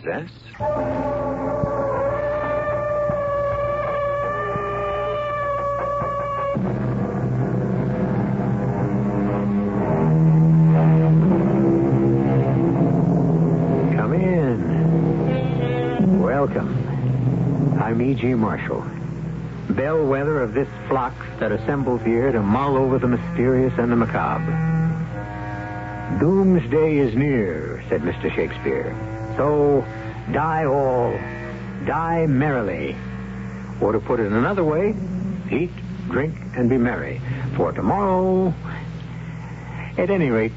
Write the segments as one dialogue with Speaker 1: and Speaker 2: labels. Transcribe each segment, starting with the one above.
Speaker 1: Yes? Come in. Welcome. I'm E.G. Marshall, bellwether of this flock that assembles here to mull over the mysterious and the macabre. Doomsday is near, said Mr. Shakespeare. So, die all, die merrily. Or to put it another way, eat, drink, and be merry. For tomorrow... At any rate,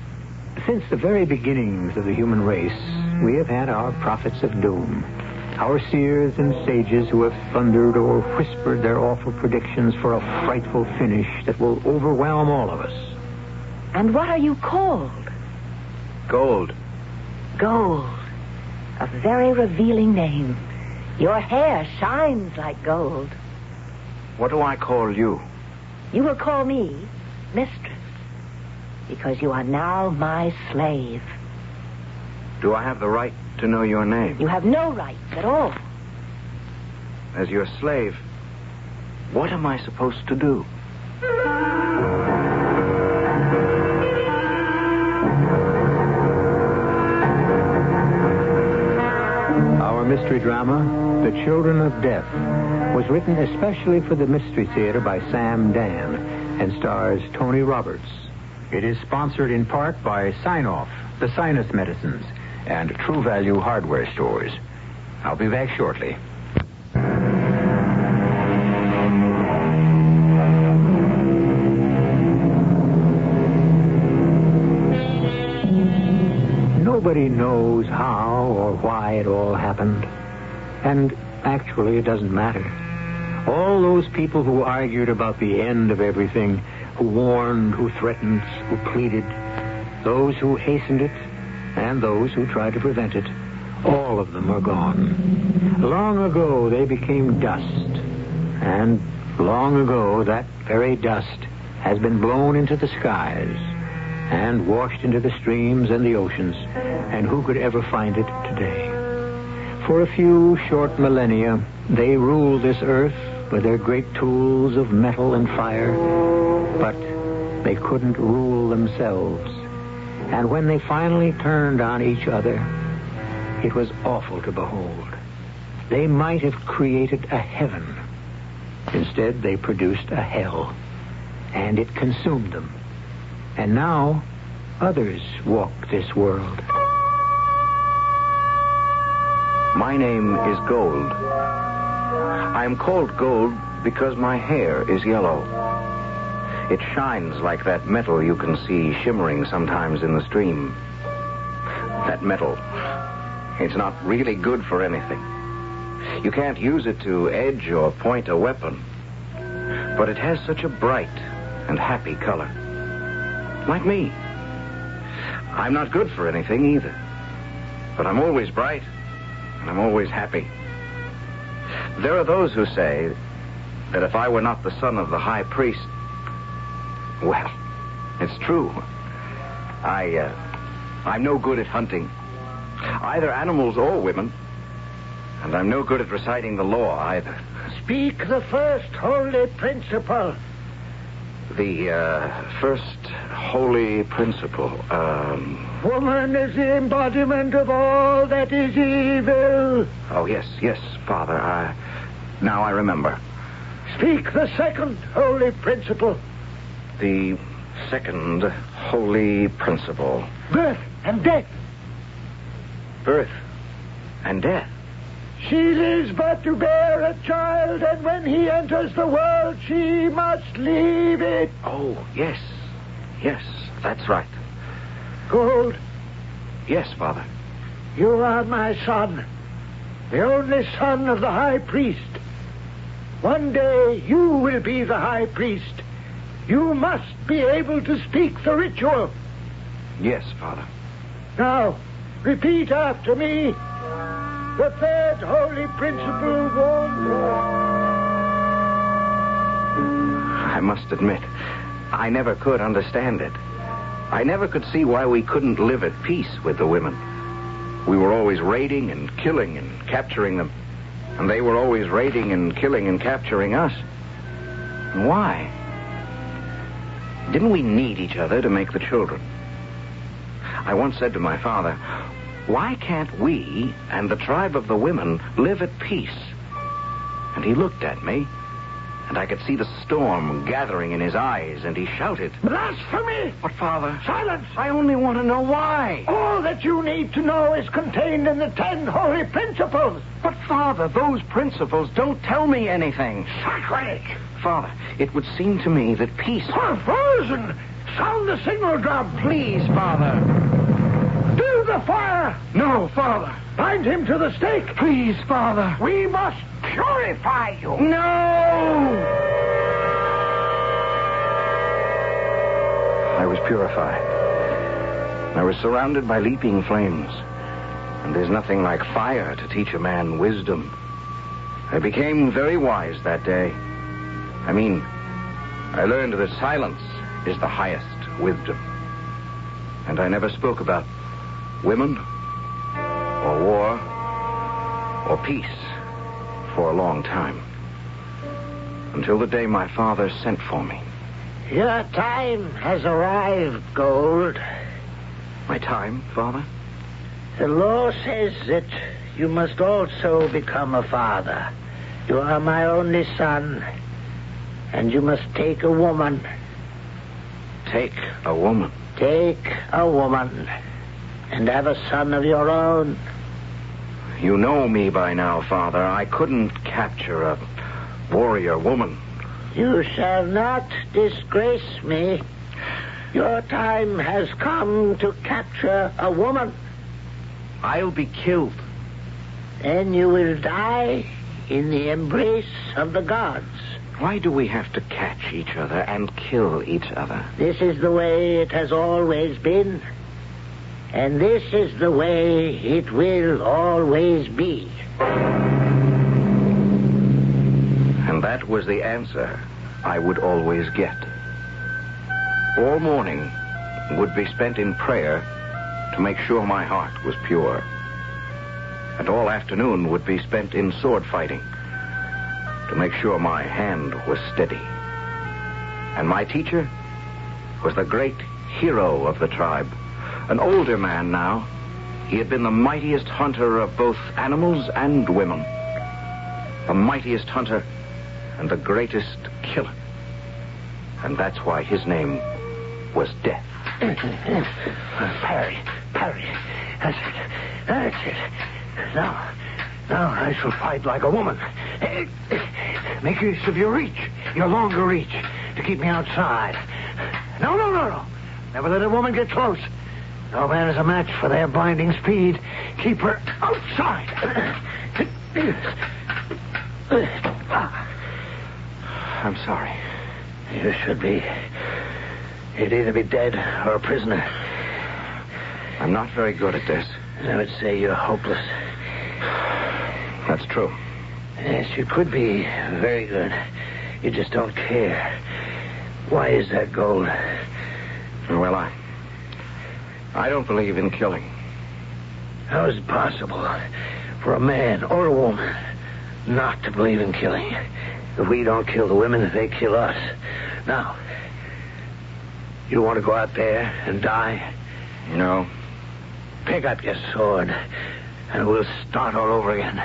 Speaker 1: since the very beginnings of the human race, we have had our prophets of doom. Our seers and sages who have thundered or whispered their awful predictions for a frightful finish that will overwhelm all of us.
Speaker 2: And what are you called?
Speaker 1: Gold.
Speaker 2: Gold. A very revealing name. Your hair shines like gold.
Speaker 1: What do I call you?
Speaker 2: You will call me Mistress, because you are now my slave.
Speaker 1: Do I have the right to know your name?
Speaker 2: You have no rights at all.
Speaker 1: As your slave, what am I supposed to do? Our mystery drama, The Children of Death, was written especially for the Mystery Theater by Sam Dan and stars Tony Roberts. It is sponsored in part by Sign-Off, the sinus medicines, and True Value hardware stores. I'll be back shortly. Nobody knows how or why it all happened. And actually, it doesn't matter. All those people who argued about the end of everything, who warned, who threatened, who pleaded, those who hastened it, and those who tried to prevent it, all of them are gone. Long ago, they became dust. And long ago, that very dust has been blown into the skies and washed into the streams and the oceans. And who could ever find it today? For a few short millennia, they ruled this earth with their great tools of metal and fire, but they couldn't rule themselves. And when they finally turned on each other, it was awful to behold. They might have created a heaven. Instead, they produced a hell, and it consumed them. And now, others walk this world. My name is Gold. I am called Gold because my hair is yellow. It shines like that metal you can see shimmering sometimes in the stream. That metal, it's not really good for anything. You can't use it to edge or point a weapon. But it has such a bright and happy color. Like me. I'm not good for anything either. But I'm always bright, and I'm always happy. There are those who say that if I were not the son of the high priest, well, it's true. I'm no good at hunting, either animals or women, and I'm no good at reciting the law either.
Speaker 3: Speak the first holy principle.
Speaker 1: The first holy principle.
Speaker 3: Woman is the embodiment of all that is evil.
Speaker 1: Oh, yes, Father. Now I remember.
Speaker 3: Speak the second holy principle.
Speaker 1: The second holy principle.
Speaker 3: Birth and death.
Speaker 1: Birth and death.
Speaker 3: She lives but to bear a child, and when he enters the world, she must leave it.
Speaker 1: Oh, yes, that's right.
Speaker 3: Gold.
Speaker 1: Yes, Father.
Speaker 3: You are my son, the only son of the high priest. One day you will be the high priest. You must be able to speak the ritual.
Speaker 1: Yes, Father.
Speaker 3: Now, repeat after me. The third holy principle warns.
Speaker 1: I must admit, I never could understand it. I never could see why we couldn't live at peace with the women.
Speaker 4: We were always raiding and killing and capturing them. And they were always raiding and killing and capturing us. And why? Didn't we need each other to make the children? I once said to my father, why can't we and the tribe of the women live at peace? And he looked at me, and I could see the storm gathering in his eyes, and he shouted,
Speaker 3: Blasphemy!
Speaker 4: But, Father...
Speaker 3: Silence!
Speaker 4: I only want to know why.
Speaker 3: All that you need to know is contained in the 10 holy principles.
Speaker 4: But, Father, those principles don't tell me anything.
Speaker 3: Sacrilege!
Speaker 4: Father, it would seem to me that peace...
Speaker 3: Perversion! Sound the signal drum.
Speaker 4: Please, Father.
Speaker 3: Build the fire.
Speaker 4: No, Father.
Speaker 3: Bind him to the stake.
Speaker 4: Please, Father.
Speaker 3: We must purify you.
Speaker 4: No! I was purified. I was surrounded by leaping flames. And there's nothing like fire to teach a man wisdom. I became very wise that day. I mean, I learned that silence is the highest wisdom. And I never spoke about women, or war, or peace for a long time. Until the day my father sent for me.
Speaker 3: Your time has arrived, Gold.
Speaker 4: My time, Father?
Speaker 3: The law says that you must also become a father. You are my only son, and you must take a woman.
Speaker 4: Take a woman?
Speaker 3: Take a woman, and have a son of your own.
Speaker 4: You know me by now, Father. I couldn't capture a warrior woman.
Speaker 3: You shall not disgrace me. Your time has come to capture a woman.
Speaker 4: I'll be killed.
Speaker 3: Then you will die in the embrace of the gods.
Speaker 4: Why do we have to catch each other and kill each other?
Speaker 3: This is the way it has always been. And this is the way it will always be.
Speaker 4: And that was the answer I would always get. All morning would be spent in prayer to make sure my heart was pure. And all afternoon would be spent in sword fighting to make sure my hand was steady. And my teacher was the great hero of the tribe. An older man now. He had been the mightiest hunter of both animals and women. The mightiest hunter and the greatest killer. And that's why his name was Death.
Speaker 3: Parry. That's it. That's it. Now I shall fight like a woman. Make use of your reach, your longer reach, to keep me outside. No. Never let a woman get close. No man is a match for their blinding speed. Keep her outside.
Speaker 4: I'm sorry.
Speaker 3: You should be. You'd either be dead or a prisoner.
Speaker 4: I'm not very good at this.
Speaker 3: I would say you're hopeless.
Speaker 4: That's true.
Speaker 3: Yes, you could be very good. You just don't care. Why is that, Gold?
Speaker 4: Well, I don't believe in killing.
Speaker 3: How is it possible for a man or a woman not to believe in killing? If we don't kill the women, they kill us. Now, you want to go out there and die?
Speaker 4: No.
Speaker 3: Pick up your sword, and we'll start all over again.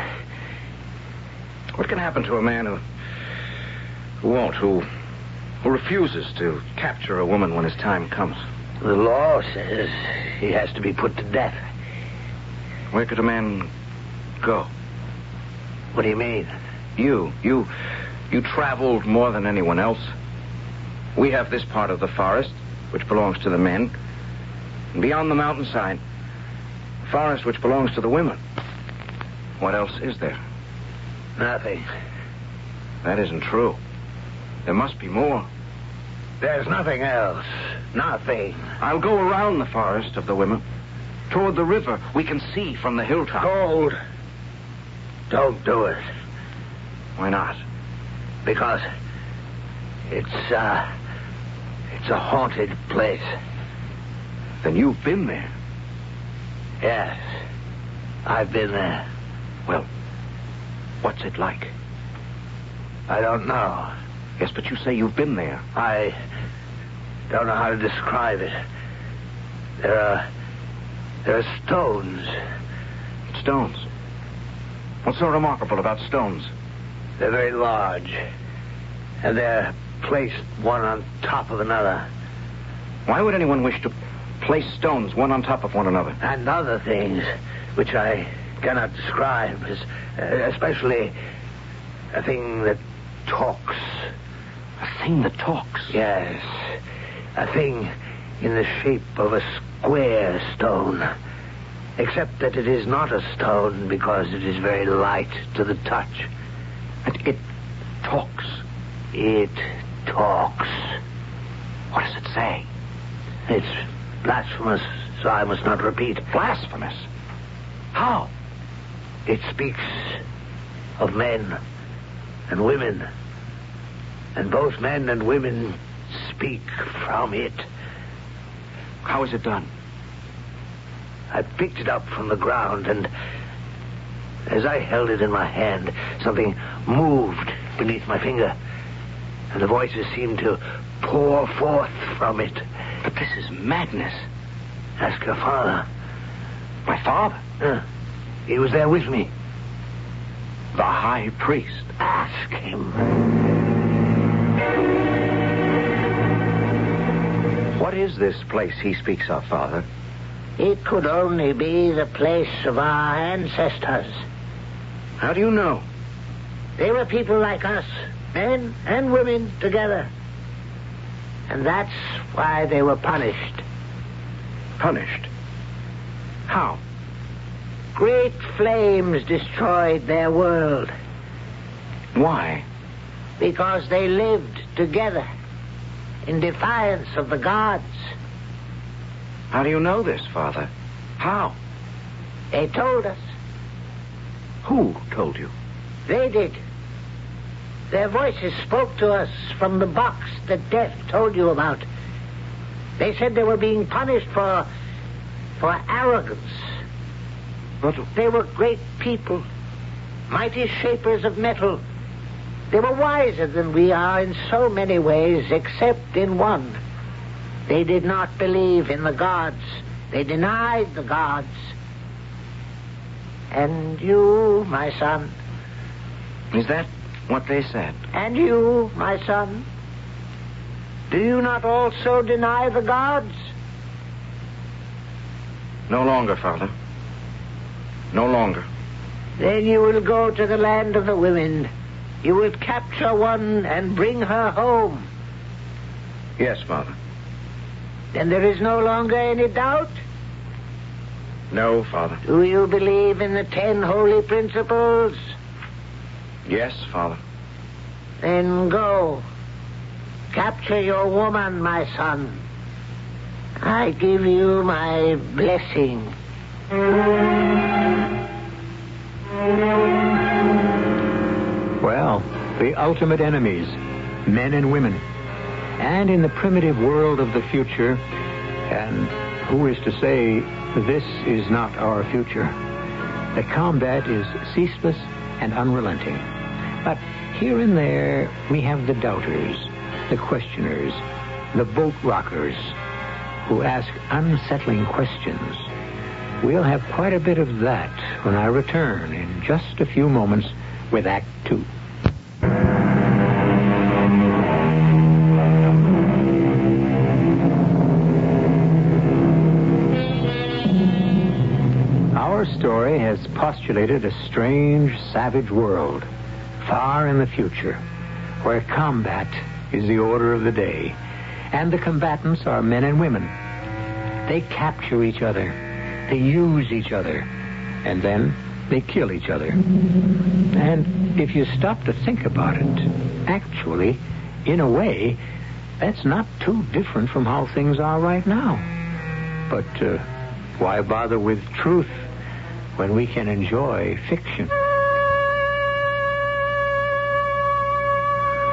Speaker 4: What can happen to a man who refuses to capture a woman when his time comes?
Speaker 3: The law says he has to be put to death.
Speaker 4: Where could a man go?
Speaker 3: What do you mean?
Speaker 4: You traveled more than anyone else. We have this part of the forest, which belongs to the men. And beyond the mountainside, a forest which belongs to the women. What else is there?
Speaker 3: Nothing.
Speaker 4: That isn't true. There must be more.
Speaker 3: There's nothing else. Nothing.
Speaker 4: I'll go around the forest of the women. Toward the river we can see from the hilltop.
Speaker 3: Gold. Don't do it.
Speaker 4: Why not?
Speaker 3: Because it's a haunted place.
Speaker 4: Then you've been there.
Speaker 3: Yes. I've been there.
Speaker 4: Well, what's it like?
Speaker 3: I don't know.
Speaker 4: Yes, but you say you've been there.
Speaker 3: I don't know how to describe it. There are stones.
Speaker 4: Stones? What's so remarkable about stones?
Speaker 3: They're very large. And they're placed one on top of another.
Speaker 4: Why would anyone wish to place stones one on top of one another?
Speaker 3: And other things, which I cannot describe, especially a thing that talks.
Speaker 4: A thing that talks?
Speaker 3: Yes. A thing in the shape of a square stone. Except that it is not a stone because it is very light to the touch.
Speaker 4: It talks.
Speaker 3: It talks.
Speaker 4: What does it say?
Speaker 3: It's blasphemous, so I must not repeat.
Speaker 4: Blasphemous? How?
Speaker 3: It speaks of men and women. And both men and women speak from it.
Speaker 4: How is it done?
Speaker 3: I picked it up from the ground, and as I held it in my hand, something moved beneath my finger, and the voices seemed to pour forth from it.
Speaker 4: But this is madness.
Speaker 3: Ask your father.
Speaker 4: My father?
Speaker 3: He was there with me.
Speaker 4: The high priest.
Speaker 3: Ask him.
Speaker 4: What is this place he speaks of, Father?
Speaker 3: It could only be the place of our ancestors.
Speaker 4: How do you know?
Speaker 3: They were people like us, men and women together. And that's why they were punished.
Speaker 4: Punished? How?
Speaker 3: Great flames destroyed their world.
Speaker 4: Why?
Speaker 3: Because they lived together in defiance of the gods.
Speaker 4: How do you know this, Father? How?
Speaker 3: They told us.
Speaker 4: Who told you?
Speaker 3: They did. Their voices spoke to us from the box that Death told you about. They said they were being punished for arrogance.
Speaker 4: But
Speaker 3: they were great people, mighty shapers of metal. They were wiser than we are in so many ways, except in one. They did not believe in the gods. They denied the gods. And you, my son.
Speaker 4: Is that what they said?
Speaker 3: And you, my son. Do you not also deny the gods?
Speaker 4: No longer, Father. No longer.
Speaker 3: Then you will go to the land of the women. You will capture one and bring her home.
Speaker 4: Yes, Father.
Speaker 3: Then there is no longer any doubt?
Speaker 4: No, Father.
Speaker 3: Do you believe in the 10 holy principles?
Speaker 4: Yes, Father.
Speaker 3: Then go. Capture your woman, my son. I give you my blessing.
Speaker 1: Well, the ultimate enemies, men and women. And in the primitive world of the future, and who is to say this is not our future, the combat is ceaseless and unrelenting. But here and there, we have the doubters, the questioners, the boat rockers, who ask unsettling questions. We'll have quite a bit of that when I return in just a few moments with Act 2. Our story has postulated a strange, savage world, far in the future, where combat is the order of the day, and the combatants are men and women. They capture each other, they use each other, and then they kill each other. And if you stop to think about it, actually, in a way, that's not too different from how things are right now. But why bother with truth when we can enjoy fiction?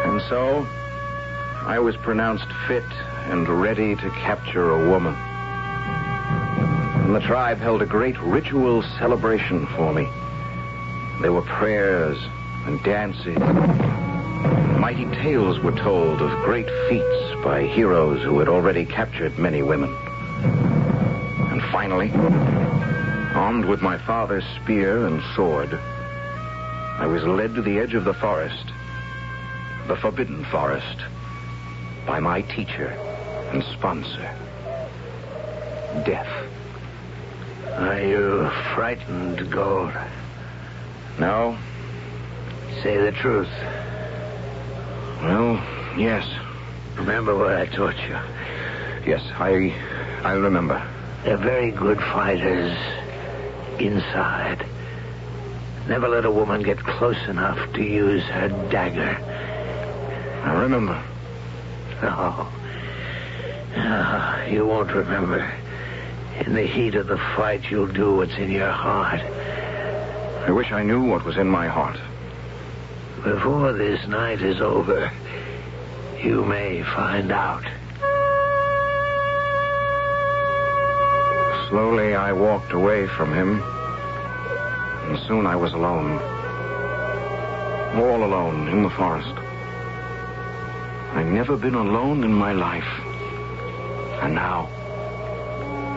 Speaker 4: And so, I was pronounced fit and ready to capture a woman. And the tribe held a great ritual celebration for me. There were prayers and dances. Mighty tales were told of great feats by heroes who had already captured many women. And finally, armed with my father's spear and sword, I was led to the edge of the forest, the forbidden forest, by my teacher and sponsor, Death.
Speaker 3: Are you frightened, Gold?
Speaker 4: No?
Speaker 3: Say the truth.
Speaker 4: Well, yes.
Speaker 3: Remember what I taught you.
Speaker 4: Yes, I remember.
Speaker 3: They're very good fighters inside. Never let a woman get close enough to use her dagger.
Speaker 4: I remember.
Speaker 3: No, you won't remember. In the heat of the fight, you'll do what's in your heart.
Speaker 4: I wish I knew what was in my heart.
Speaker 3: Before this night is over, you may find out.
Speaker 4: Slowly, I walked away from him, and soon I was alone. All alone in the forest. I'd never been alone in my life. And now,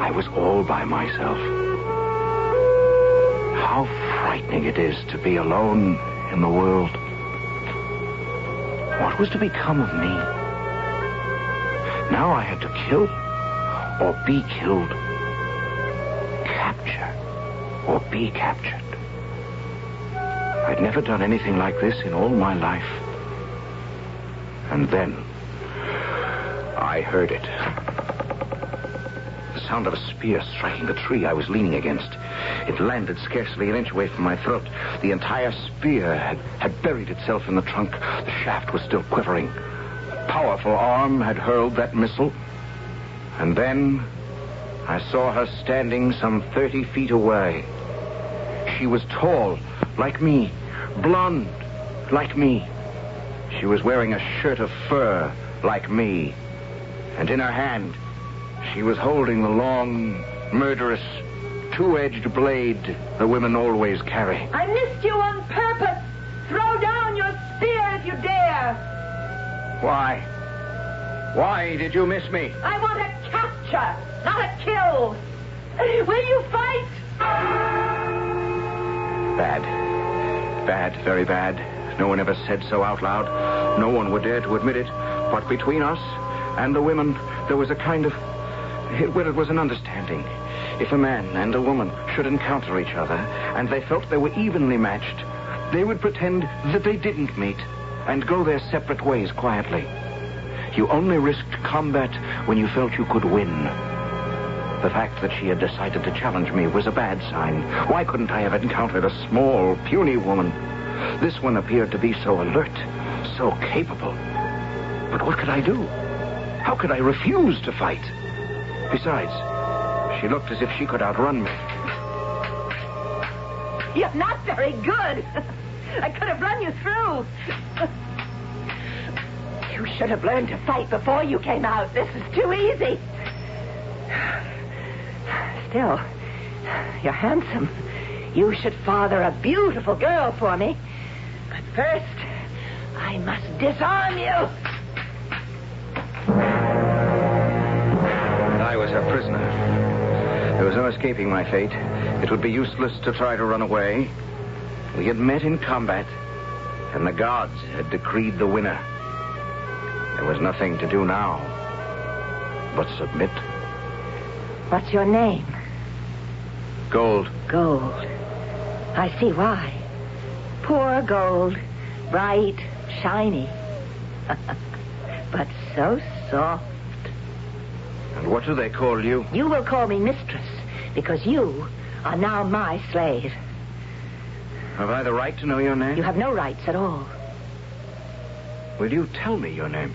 Speaker 4: I was all by myself. How frightening it is to be alone in the world. What was to become of me? Now I had to kill or be killed. Capture or be captured. I'd never done anything like this in all my life. And then I heard it. The sound of a spear striking the tree I was leaning against. It landed scarcely an inch away from my throat. The entire spear had buried itself in the trunk. The shaft was still quivering. A powerful arm had hurled that missile. And then I saw her standing some 30 feet away. She was tall, like me, blonde, like me. She was wearing a shirt of fur, like me. And in her hand, she was holding the long, murderous, two-edged blade the women always carry.
Speaker 2: I missed you on purpose. Throw down your spear if you dare.
Speaker 4: Why? Why did you miss me?
Speaker 2: I want a capture, not a kill. Will you fight?
Speaker 4: Bad. Bad, very bad. No one ever said so out loud. No one would dare to admit it. But between us and the women, there was a kind of... it was an understanding. If a man and a woman should encounter each other, and they felt they were evenly matched, they would pretend that they didn't meet, and go their separate ways quietly. You only risked combat when you felt you could win. The fact that she had decided to challenge me was a bad sign. Why couldn't I have encountered a small, puny woman? This one appeared to be so alert, so capable. But what could I do? How could I refuse to fight? Besides, she looked as if she could outrun me.
Speaker 2: You're not very good. I could have run you through. You should have learned to fight before you came out. This is too easy. Still, you're handsome. You should father a beautiful girl for me. But first, I must disarm you.
Speaker 4: I was her prisoner. There was no escaping my fate. It would be useless to try to run away. We had met in combat, and the gods had decreed the winner. There was nothing to do now but submit.
Speaker 2: What's your name?
Speaker 4: Gold.
Speaker 2: Gold. I see why. Poor Gold. Bright, shiny. But so soft.
Speaker 4: And what do they call you?
Speaker 2: You will call me mistress, because you are now my slave.
Speaker 4: Have I the right to know your name?
Speaker 2: You have no rights at all.
Speaker 4: Will you tell me your name?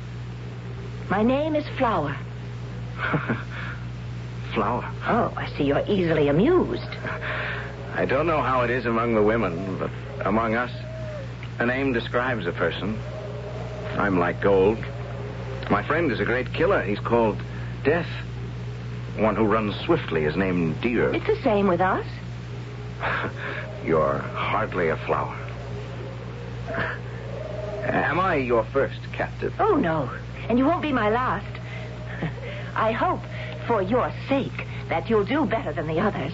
Speaker 2: My name is Flower.
Speaker 4: Flower.
Speaker 2: Oh, I see you're easily amused.
Speaker 4: I don't know how it is among the women, but among us, a name describes a person. I'm like Gold. My friend is a great killer. He's called Death. one who runs swiftly is named Deer.
Speaker 2: It's the same with us.
Speaker 4: You're hardly a flower. Am I your first captive?
Speaker 2: Oh, no. And you won't be my last. I hope, for your sake, that you'll do better than the others.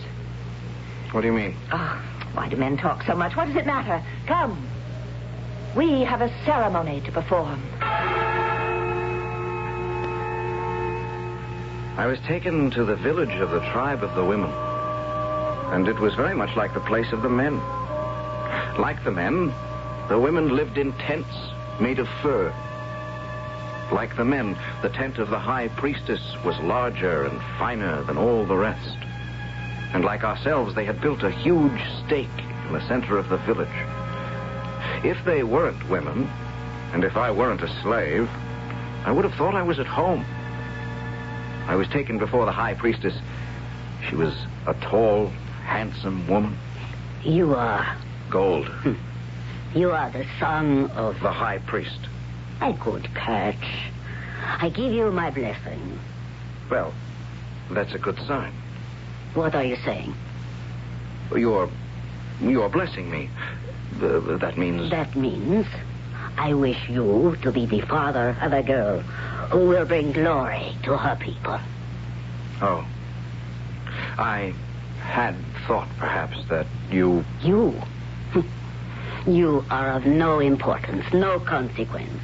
Speaker 4: What do you mean?
Speaker 2: Oh, why do men talk so much? What does it matter? Come. We have a ceremony to perform.
Speaker 4: I was taken to the village of the tribe of the women. And it was very much like the place of the men. Like the men, the women lived in tents made of fur. Like the men, the tent of the high priestess was larger and finer than all the rest. And like ourselves, they had built a huge stake in the center of the village. If they weren't women, and if I weren't a slave, I would have thought I was at home. I was taken before the high priestess. She was a tall, handsome woman.
Speaker 5: You are...
Speaker 4: Gold.
Speaker 5: You are the son of...
Speaker 4: The high priest.
Speaker 5: A good catch. I give you my blessing.
Speaker 4: Well, that's a good sign.
Speaker 5: What are you saying?
Speaker 4: You're blessing me. That means...
Speaker 5: That means I wish you to be the father of a girl who will bring glory to her people.
Speaker 4: Oh. I had thought, perhaps, that you...
Speaker 5: You? You are of no importance, no consequence.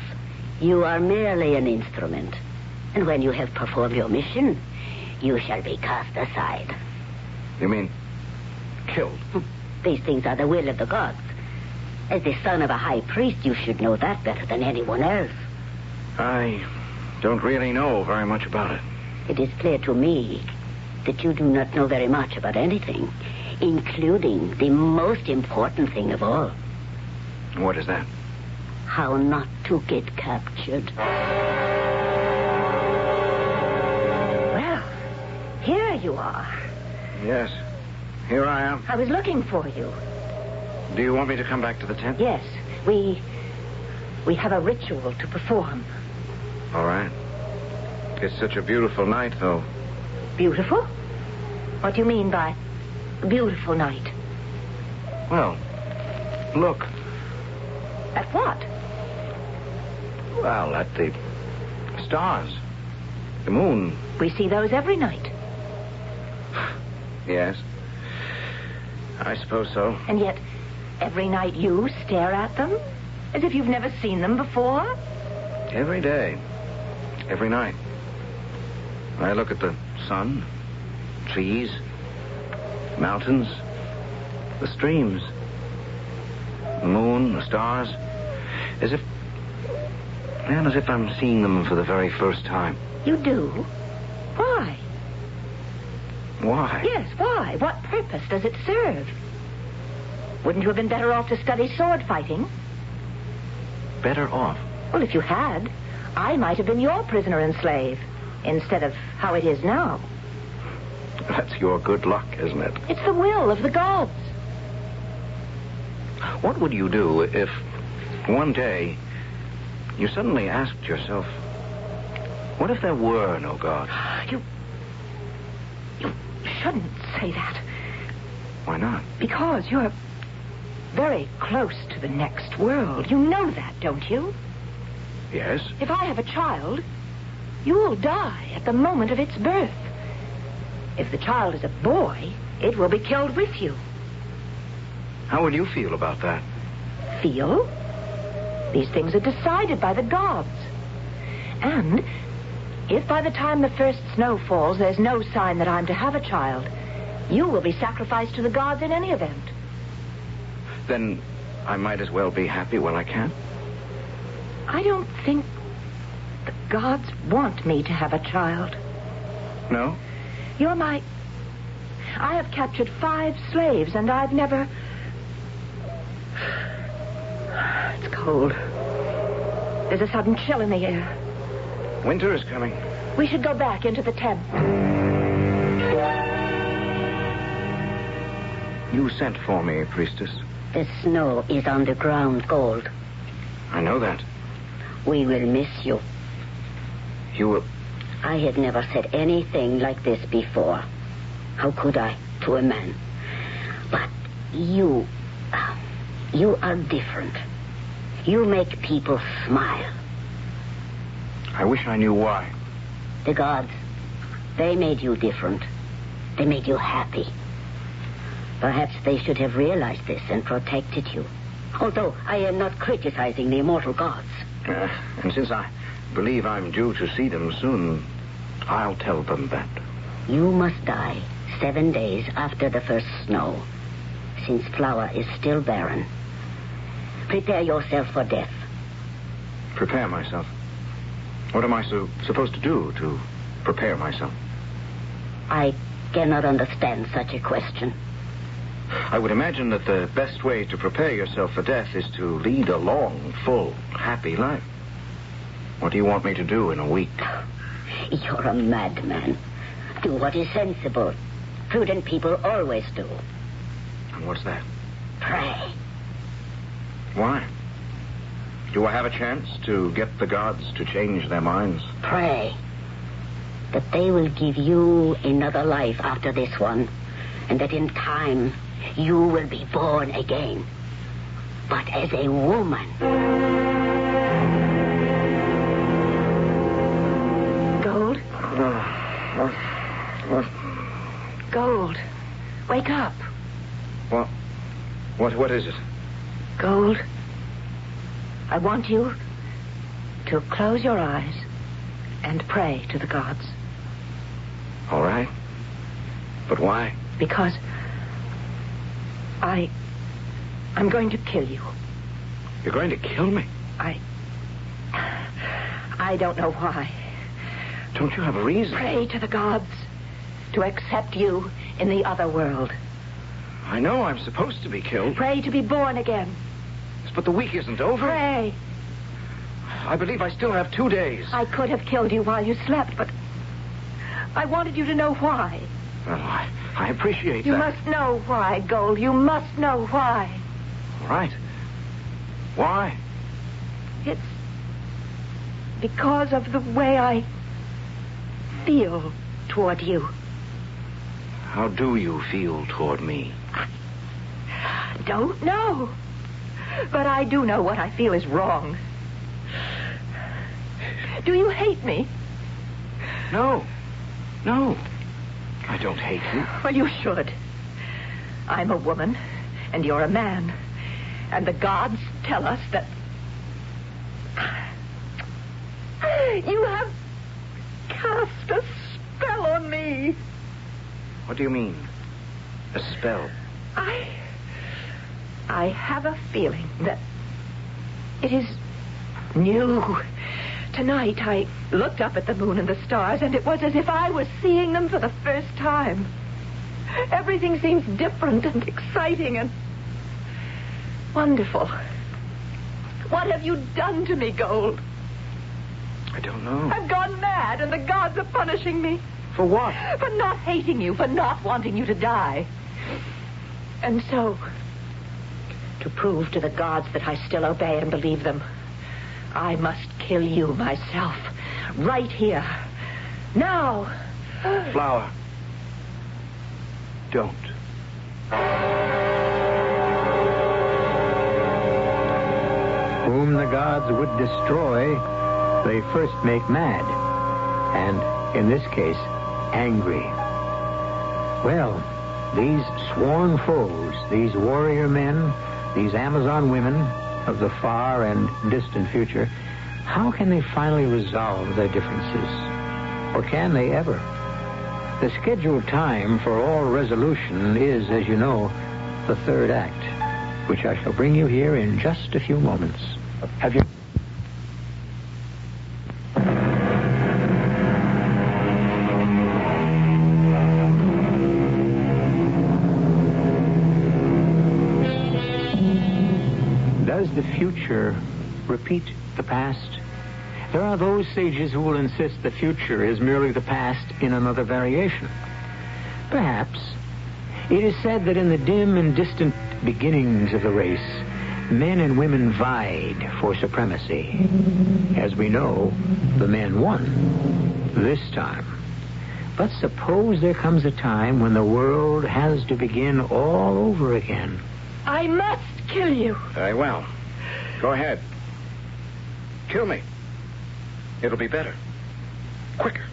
Speaker 5: You are merely an instrument. And when you have performed your mission, you shall be cast aside.
Speaker 4: You mean killed?
Speaker 5: These things are the will of the gods. As the son of a high priest, you should know that better than anyone else.
Speaker 4: I don't really know very much about it.
Speaker 5: It is clear to me that you do not know very much about anything, including the most important thing of all.
Speaker 4: What is that?
Speaker 5: How not to get captured.
Speaker 2: Well, here you are.
Speaker 4: Yes, here I am.
Speaker 2: I was looking for you.
Speaker 4: Do you want me to come back to the tent?
Speaker 2: Yes, we have a ritual to perform.
Speaker 4: All right. It's such a beautiful night, though.
Speaker 2: Beautiful? What do you mean by beautiful night?
Speaker 4: Well, look.
Speaker 2: At what?
Speaker 4: Well, at the stars. The moon.
Speaker 2: We see those every night.
Speaker 4: Yes. I suppose so.
Speaker 2: And yet, every night you stare at them? As if you've never seen them before?
Speaker 4: Every day. Every night. I look at the sun, trees, mountains, the streams, the moon, the stars, as if I'm seeing them for the very first time.
Speaker 2: You do? Why?
Speaker 4: Why?
Speaker 2: Yes, why? What purpose does it serve? Wouldn't you have been better off to study sword fighting?
Speaker 4: Better off?
Speaker 2: Well, if you had, I might have been your prisoner and slave, instead of how it is now.
Speaker 4: That's your good luck, isn't it?
Speaker 2: It's the will of the gods.
Speaker 4: What would you do if one day you suddenly asked yourself, what if there were no God?
Speaker 2: You shouldn't say that.
Speaker 4: Why not?
Speaker 2: Because you're very close to the next world. You know that, don't you?
Speaker 4: Yes.
Speaker 2: If I have a child, you will die at the moment of its birth. If the child is a boy, it will be killed with you.
Speaker 4: How would you feel about that?
Speaker 2: Feel? These things are decided by the gods. And if by the time the first snow falls, there's no sign that I'm to have a child, you will be sacrificed to the gods in any event.
Speaker 4: Then I might as well be happy when I can.
Speaker 2: I don't think the gods want me to have a child.
Speaker 4: No?
Speaker 2: You're my... I have captured 5 slaves, and I've never... It's cold. There's a sudden chill in the air.
Speaker 4: Winter is coming.
Speaker 2: We should go back into the tent.
Speaker 4: You sent for me, priestess.
Speaker 5: The snow is on the ground, Gold.
Speaker 4: I know that.
Speaker 5: We will miss you.
Speaker 4: You will...
Speaker 5: I had never said anything like this before. How could I, to a man? But you are different. You make people smile.
Speaker 4: I wish I knew why.
Speaker 5: The gods, they made you different. They made you happy. Perhaps they should have realized this and protected you. Although I am not criticizing the immortal gods.
Speaker 4: And since I believe I'm due to see them soon, I'll tell them that.
Speaker 5: You must die 7 days after the first snow, since Flower is still barren. Prepare yourself for death.
Speaker 4: Prepare myself? What am I supposed to do to prepare myself?
Speaker 5: I cannot understand such a question.
Speaker 4: I would imagine that the best way to prepare yourself for death is to lead a long, full, happy life. What do you want me to do in a week?
Speaker 5: You're a madman. Do what is sensible. Prudent people always do.
Speaker 4: And what's that?
Speaker 5: Pray.
Speaker 4: Why? Do I have a chance to get the gods to change their minds?
Speaker 5: Pray that they will give you another life after this one, and that in time you will be born again, but as a woman.
Speaker 2: Gold? Gold, wake up.
Speaker 4: What is it?
Speaker 2: Gold, I want you to close your eyes and pray to the gods.
Speaker 4: All right. But why?
Speaker 2: Because I'm going to kill you.
Speaker 4: You're going to kill me?
Speaker 2: I don't know why.
Speaker 4: Don't you have a reason?
Speaker 2: Pray to the gods to accept you in the other world.
Speaker 4: I know I'm supposed to be killed.
Speaker 2: Pray to be born again.
Speaker 4: But the week isn't over.
Speaker 2: Pray.
Speaker 4: I believe I still have 2 days.
Speaker 2: I could have killed you while you slept, but I wanted you to know why.
Speaker 4: Well, I appreciate that.
Speaker 2: You must know why, Gold. You must know why.
Speaker 4: All right. Why?
Speaker 2: It's because of the way I feel toward you.
Speaker 4: How do you feel toward me?
Speaker 2: Don't know. But I do know what I feel is wrong. Do you hate me?
Speaker 4: No. I don't hate you.
Speaker 2: Well, you should. I'm a woman, and you're a man. And the gods tell us that you have cast a spell on me.
Speaker 4: What do you mean? A spell?
Speaker 2: I have a feeling that it is new. Tonight I looked up at the moon and the stars, and it was as if I was seeing them for the first time. Everything seems different and exciting and wonderful. What have you done to me, Gold?
Speaker 4: I don't know.
Speaker 2: I've gone mad, and the gods are punishing me.
Speaker 4: For what?
Speaker 2: For not hating you, for not wanting you to die. And so, to prove to the gods that I still obey and believe them, I must kill you myself. Right here. Now.
Speaker 4: Flower. Don't.
Speaker 1: Whom the gods would destroy, they first make mad. And, in this case, angry. Well, these sworn foes, these warrior men, these Amazon women of the far and distant future, how can they finally resolve their differences? Or can they ever? The scheduled time for all resolution is, as you know, the third act, which I shall bring you here in just a few moments. Have you... Does the future repeat the past? There are those sages who will insist the future is merely the past in another variation. Perhaps. It is said that in the dim and distant beginnings of the race, men and women vied for supremacy. As we know, the men won. this time. But suppose there comes a time when the world has to begin all over again.
Speaker 2: I must kill you.
Speaker 4: Very well. Go ahead. Kill me. It'll be better. Quicker.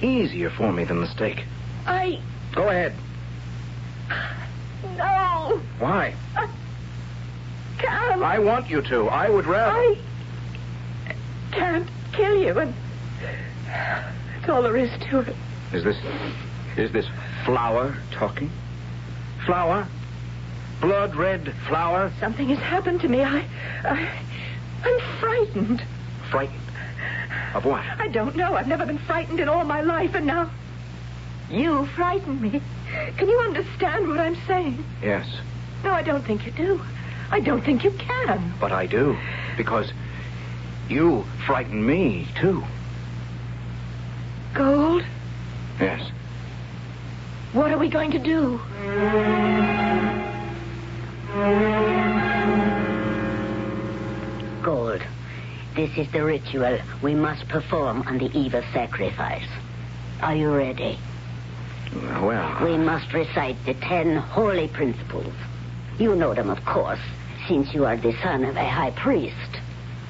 Speaker 4: Easier for me than the stake. Go ahead.
Speaker 2: No.
Speaker 4: Why?
Speaker 2: I can't.
Speaker 4: I want you to. I would rather.
Speaker 2: I can't kill you, and that's all there is to it.
Speaker 4: Is this flower talking? Flower? Blood red flower?
Speaker 2: Something has happened to me. I'm frightened.
Speaker 4: Frightened? Of what?
Speaker 2: I don't know. I've never been frightened in all my life, and now you frighten me. Can you understand what I'm saying?
Speaker 4: Yes.
Speaker 2: No, I don't think you do. I don't think you can.
Speaker 4: But I do, because you frighten me, too.
Speaker 2: Gold?
Speaker 4: Yes.
Speaker 2: What are we going to do?
Speaker 5: Gold. This is the ritual we must perform on the eve of sacrifice. Are you ready?
Speaker 4: Well...
Speaker 5: We must recite the 10 holy principles. You know them, of course, since you are the son of a high priest.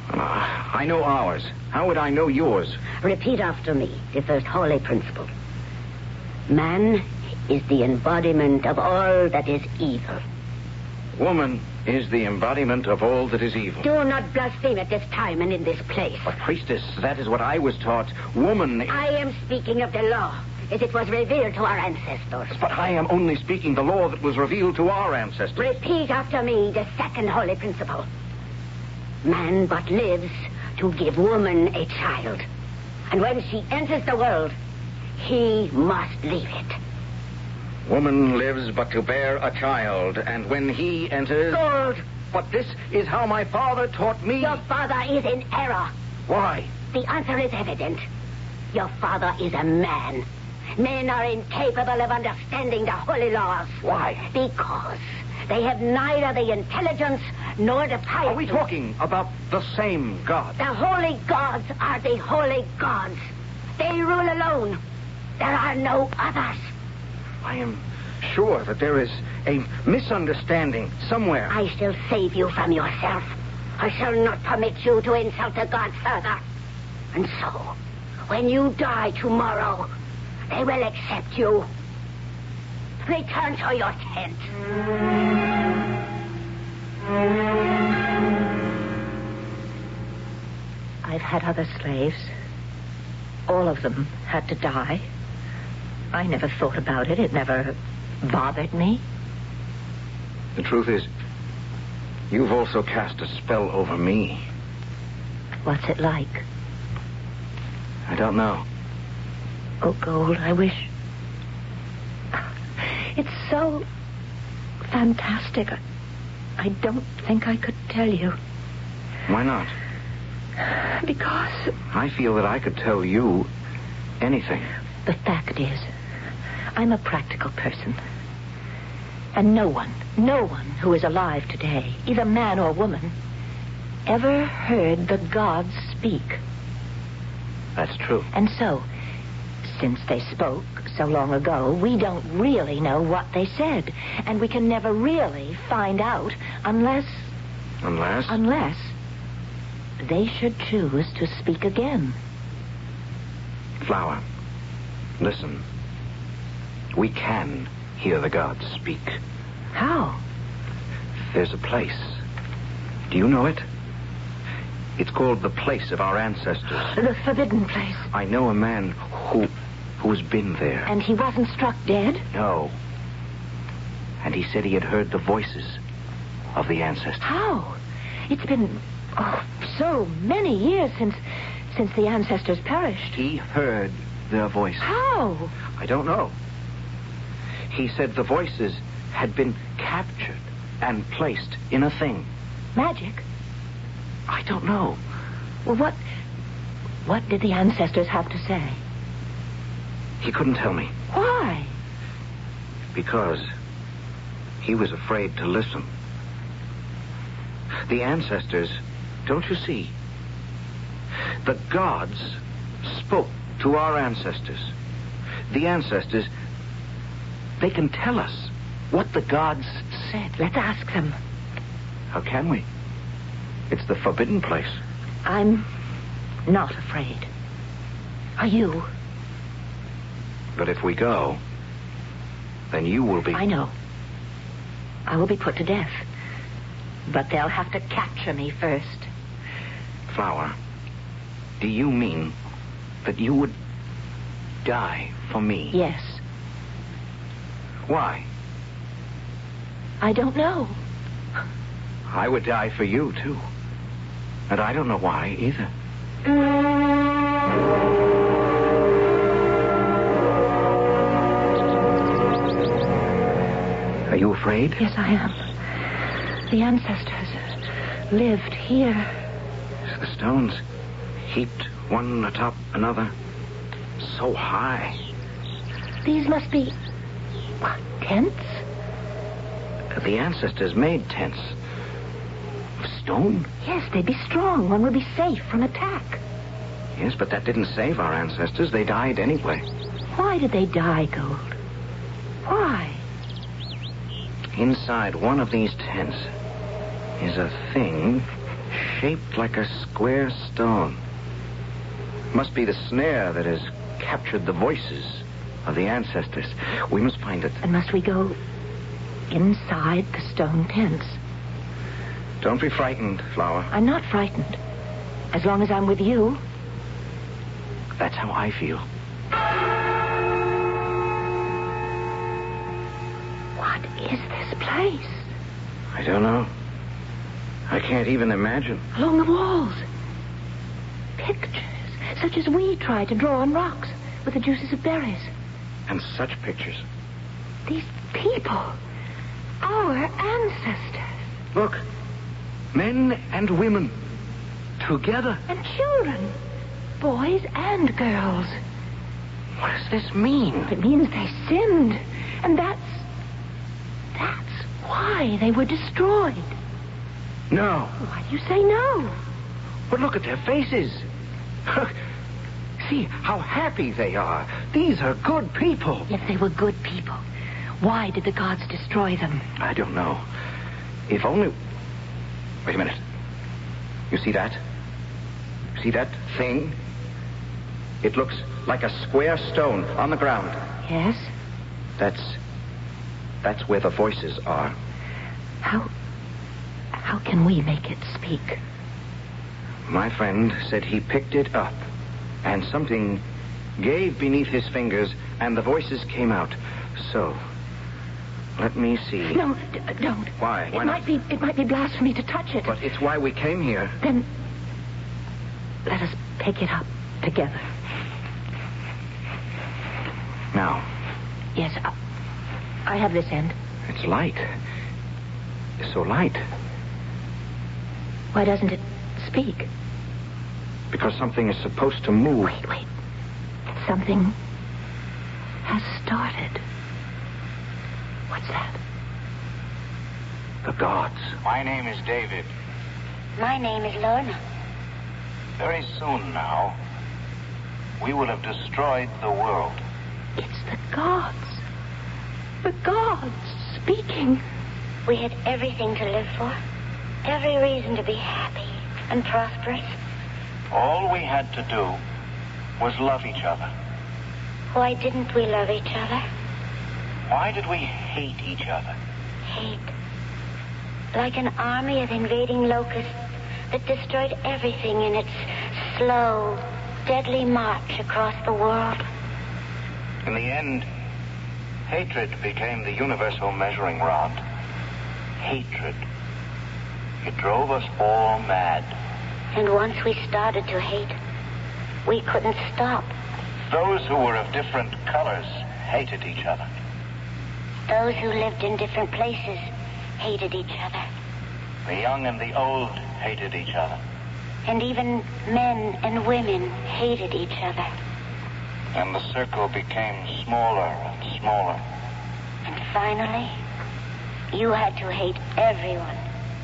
Speaker 4: I know ours. How would I know yours?
Speaker 5: Repeat after me the first holy principle. Man is the embodiment of all that is evil.
Speaker 4: Woman is the embodiment of all that is evil.
Speaker 5: Do not blaspheme at this time and in this place.
Speaker 4: But, priestess, that is what I was taught. Woman...
Speaker 5: I am speaking of the law, as it was revealed to our ancestors.
Speaker 4: But I am only speaking the law that was revealed to our ancestors.
Speaker 5: Repeat after me the second holy principle. Man but lives to give woman a child. And when she enters the world, he must leave it.
Speaker 4: Woman lives but to bear a child, and when he enters...
Speaker 5: Gold!
Speaker 4: But this is how my father taught me...
Speaker 5: Your father is in error.
Speaker 4: Why?
Speaker 5: The answer is evident. Your father is a man. Men are incapable of understanding the holy laws.
Speaker 4: Why?
Speaker 5: Because they have neither the intelligence nor the piety.
Speaker 4: Are we talking about the same God?
Speaker 5: The holy gods are the holy gods. They rule alone. There are no others.
Speaker 4: I am sure that there is a misunderstanding somewhere.
Speaker 5: I shall save you from yourself. I shall not permit you to insult the gods further. And so, when you die tomorrow, they will accept you. Return to your tent.
Speaker 2: I've had other slaves. All of them had to die. I never thought about it. It never bothered me.
Speaker 4: The truth is, you've also cast a spell over me.
Speaker 2: What's it like?
Speaker 4: I don't know.
Speaker 2: Oh, Gold, I wish... It's so fantastic. I don't think I could tell you.
Speaker 4: Why not?
Speaker 2: Because...
Speaker 4: I feel that I could tell you anything.
Speaker 2: The fact is, I'm a practical person. And no one who is alive today, either man or woman, ever heard the gods speak.
Speaker 4: That's true.
Speaker 2: And so, since they spoke so long ago, we don't really know what they said. And we can never really find out unless... Unless they should choose to speak again.
Speaker 4: Flower, listen. We can hear the gods speak.
Speaker 2: How?
Speaker 4: There's a place. Do you know it? It's called the place of our ancestors.
Speaker 2: The forbidden place.
Speaker 4: I know a man who's been there.
Speaker 2: And he wasn't struck dead?
Speaker 4: No. And he said he had heard the voices of the ancestors.
Speaker 2: How? It's been so many years since the ancestors perished.
Speaker 4: He heard their voices.
Speaker 2: How?
Speaker 4: I don't know. He said the voices had been captured and placed in a thing.
Speaker 2: Magic?
Speaker 4: I don't know.
Speaker 2: Well, what did the ancestors have to say?
Speaker 4: He couldn't tell me.
Speaker 2: Why?
Speaker 4: Because he was afraid to listen. The ancestors, don't you see? The gods spoke to our ancestors. The ancestors, they can tell us what the gods said.
Speaker 2: Let's ask them.
Speaker 4: How can we? It's the forbidden place.
Speaker 2: I'm not afraid. Are you?
Speaker 4: But if we go, then you will be...
Speaker 2: I know. I will be put to death. But they'll have to capture me first.
Speaker 4: Flower, do you mean that you would die for me?
Speaker 2: Yes.
Speaker 4: Why?
Speaker 2: I don't know.
Speaker 4: I would die for you, too. And I don't know why, either. Are you afraid?
Speaker 2: Yes, I am. The ancestors lived here.
Speaker 4: The stones heaped one atop another, so high.
Speaker 2: These must be... what, tents?
Speaker 4: The ancestors made tents. Of stone?
Speaker 2: Yes, they'd be strong. One would be safe from attack.
Speaker 4: Yes, but that didn't save our ancestors. They died anyway.
Speaker 2: Why did they die, Gold? Why?
Speaker 4: Inside one of these tents is a thing shaped like a square stone. Must be the snare that has captured the voices of the ancestors. We must find it.
Speaker 2: And must we go inside the stone tents?
Speaker 4: Don't be frightened, Flower.
Speaker 2: I'm not frightened. As long as I'm with you.
Speaker 4: That's how I feel.
Speaker 2: What is this place?
Speaker 4: I don't know. I can't even imagine.
Speaker 2: Along the walls. Pictures, such as we try to draw on rocks with the juices of berries.
Speaker 4: And such pictures.
Speaker 2: These people. Our ancestors.
Speaker 4: Look. Men and women. Together.
Speaker 2: And children. Boys and girls.
Speaker 4: What does this mean?
Speaker 2: It means they sinned. And that's why they were destroyed.
Speaker 4: No.
Speaker 2: Why do you say no?
Speaker 4: But look at their faces. See how happy they are. These are good people.
Speaker 2: If they were good people, why did the gods destroy them?
Speaker 4: I don't know. If only... Wait a minute. You see that? See that thing? It looks like a square stone on the ground.
Speaker 2: Yes?
Speaker 4: That's where the voices are.
Speaker 2: How can we make it speak?
Speaker 4: My friend said he picked it up, and something gave beneath his fingers, and the voices came out. So, let me see.
Speaker 2: No, don't.
Speaker 4: Why? Why not?
Speaker 2: It might be blasphemy to touch it.
Speaker 4: But it's why we came here.
Speaker 2: Then, let us pick it up together.
Speaker 4: Now.
Speaker 2: Yes, I have this end.
Speaker 4: It's light. It's so light.
Speaker 2: Why doesn't it speak?
Speaker 4: Because something is supposed to move.
Speaker 2: Wait. Something has started. What's that?
Speaker 4: The gods.
Speaker 6: My name is David.
Speaker 5: My name is Lorna.
Speaker 6: Very soon now, we will have destroyed the world.
Speaker 2: It's the gods. The gods speaking.
Speaker 5: We had everything to live for. Every reason to be happy and prosperous.
Speaker 6: All we had to do was love each other.
Speaker 5: Why didn't we love each other?
Speaker 6: Why did we hate each other?
Speaker 5: Hate. Like an army of invading locusts that destroyed everything in its slow, deadly march across the world.
Speaker 6: In the end, hatred became the universal measuring rod. Hatred. It drove us all mad.
Speaker 5: And once we started to hate, we couldn't stop.
Speaker 6: Those who were of different colors hated each other.
Speaker 5: Those who lived in different places hated each other.
Speaker 6: The young and the old hated each other.
Speaker 5: And even men and women hated each other.
Speaker 6: And the circle became smaller and smaller.
Speaker 5: And finally, you had to hate everyone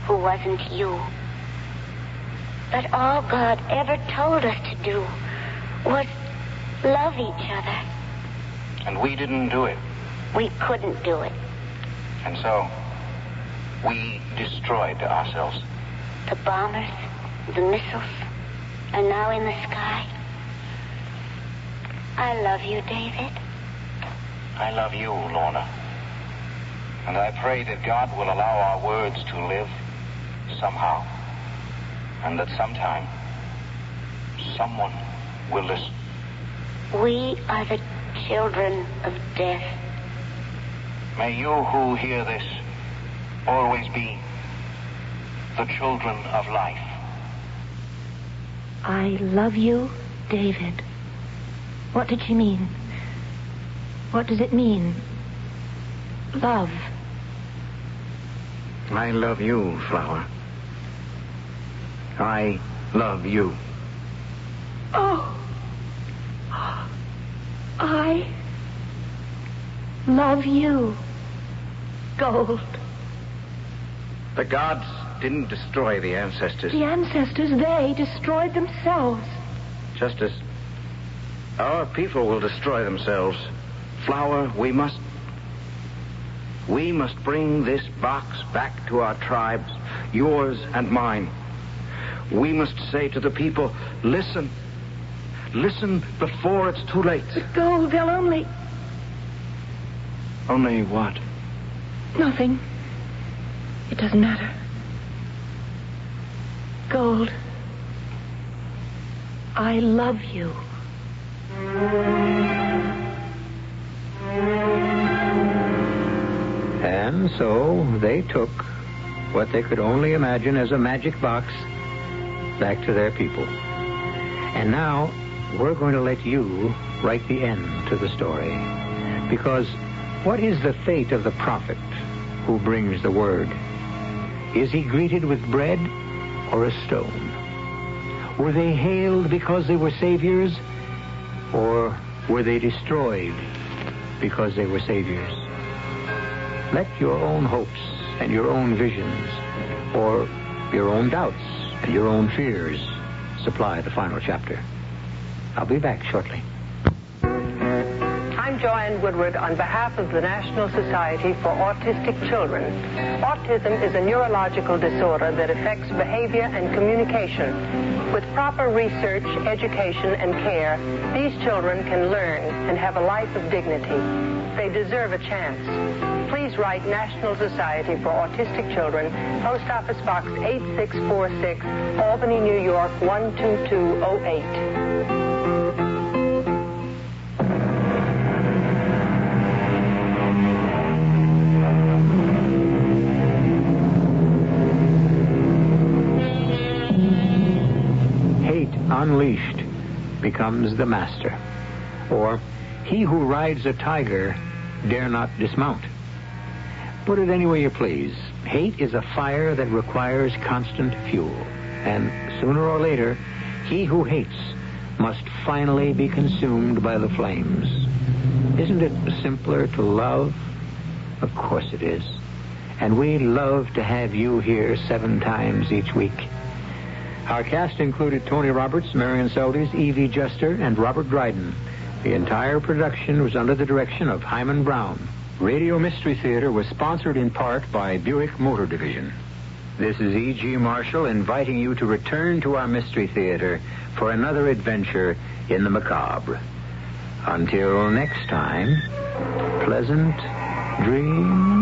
Speaker 5: who wasn't you. But all God ever told us to do was love each other.
Speaker 6: And we didn't do it.
Speaker 5: We couldn't do it.
Speaker 6: And so, we destroyed ourselves.
Speaker 5: The bombers, the missiles, are now in the sky. I love you, David.
Speaker 6: I love you, Lorna. And I pray that God will allow our words to live somehow. And that sometime, someone will listen.
Speaker 5: We are the children of death.
Speaker 6: May you who hear this always be the children of life.
Speaker 2: I love you, David. What did she mean? What does it mean? Love.
Speaker 4: I love you, Flower. I love you.
Speaker 2: Oh. I love you, Gold.
Speaker 4: The gods didn't destroy the ancestors.
Speaker 2: The ancestors, they destroyed themselves.
Speaker 4: Just as our people will destroy themselves. Flower, we must bring this box back to our tribes, yours and mine. We must say to the people, listen. Listen before it's too late.
Speaker 2: But Gold, they'll only...
Speaker 4: Only what?
Speaker 2: Nothing. It doesn't matter. Gold, I love you.
Speaker 1: And so they took what they could only imagine as a magic box back to their people. And now we're going to let you write the end to the story. Because what is the fate of the prophet who brings the word? Is he greeted with bread or a stone? Were they hailed because they were saviors? Or were they destroyed because they were saviors? Let your own hopes and your own visions, or your own doubts and your own fears, supply the final chapter. I'll be back shortly.
Speaker 7: I'm Joanne Woodward on behalf of the National Society for Autistic Children. Autism is a neurological disorder that affects behavior and communication. With proper research, education, and care, these children can learn and have a life of dignity. They deserve a chance. Please write National Society for Autistic Children, Post Office Box 8646, Albany, New York, 12208.
Speaker 1: Unleashed becomes the master. Or, he who rides a tiger dare not dismount. Put it any way you please. Hate is a fire that requires constant fuel. And sooner or later, he who hates must finally be consumed by the flames. Isn't it simpler to love? Of course it is. And we love to have you here 7 times each week. Our cast included Tony Roberts, Marion Seldes, Evie Juster, and Robert Dryden. The entire production was under the direction of Hyman Brown. Radio Mystery Theater was sponsored in part by Buick Motor Division. This is E.G. Marshall inviting you to return to our Mystery Theater for another adventure in the macabre. Until next time, pleasant dreams.